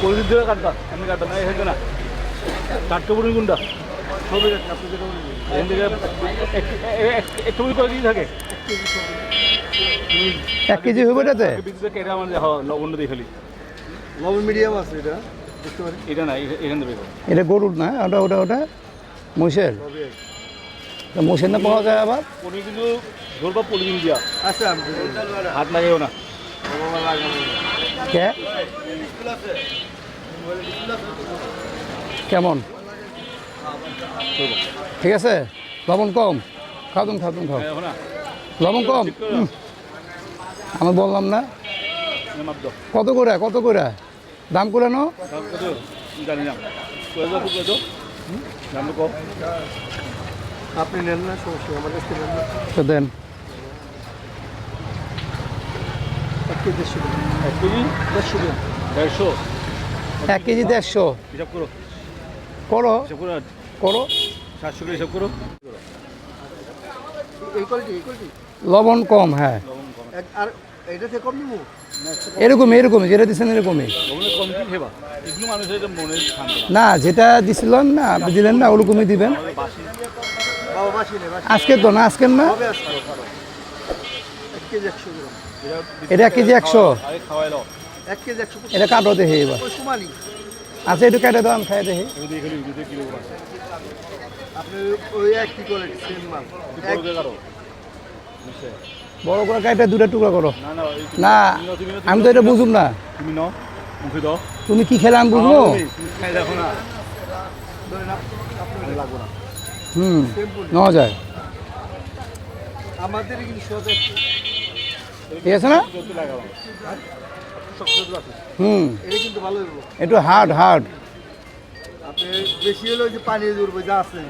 Polythene দিয়ে কাটবা এমনি কাটবা না এই না কাটতে পড়ি কোনটা সবই আপনি যেটা এখান থেকে একটু করে দিয়ে থাকে 1 কেজি হবে এটাতে? বিদ্যুৎ কেটে আমার লবণ দিয়ে ফেলি লবণ মিডিয়াম আছে এটা বুঝতে পারি এটা না এখান থেকে এটা গরুর না, ওটা ওটা ওটা মহিষের। মহিষের না পাওয়া যায় আবার? পনির কিন্তু ধরবা পলিথিন দিয়া আচ্ছা আমি হাত লাগাইও না কে কেমন ঠিক আছে? লবণ কম? খাও তুমি খাও তুমি খাও। এখন না লবণ কম? আমি বললাম না মাপ দাও কত করে কত করে দাম করে নো? কত জানি না কত কত দাম কত আপনি নেন না সমস্যা আমার কাছ থেকে নেন না তো দেন 1 কেজি 150 1 কেজি 150 1 কেজি 150 হিসাব করো করো হিসাব করো করো 700 করে হিসাব করো এই কোয়ালিটি লবণ কম হ্যাঁ আর এটা থেকে কম নিবো এরকমই এরকমই যেটা দিচ্ছেন এরকমই লবণের কম কি খেবা এগুলো মানুষের এটা মনে শান্ত না যেটা দিছিলেন না আপনি দিলেন না ওরকমই দিবেন বাসি বাবা বাসি নেই বাসি আজকে তো না আজকের না হবে আজকে 1 কেজি 100 গ্রাম এটা 1 কেজি 100 আগে খাওয়াইলো 1 কেজি 100 এটা কাটো দেখে এবার ওই সমানই আচ্ছা একটু কেটে দাও আমি খাই দেখি এই দিয়ে খেলি দুধে কিলো আছে আপনি ওই একই কোয়ালিটি সেম মাল বড় কে কাটো বুঝছে বড় করে কেটে দুটো টুকরা করো না না এই না আমি তো এটা বুঝুম না তুমি নাও মুখে দাও তুমি কি খেলে আমি বুঝবো তুমি খাই দেখো না ধরেন আপনার লাগবে না নেওয়া যায় আমাদের কিন্তু সদা ঠিক আছে না যত লাগাও এটা কিন্তু ভালো হইব একটু হার্ড হার্ড আপনি বেশি হলে ওই যে পানি জুড়বে যা আছে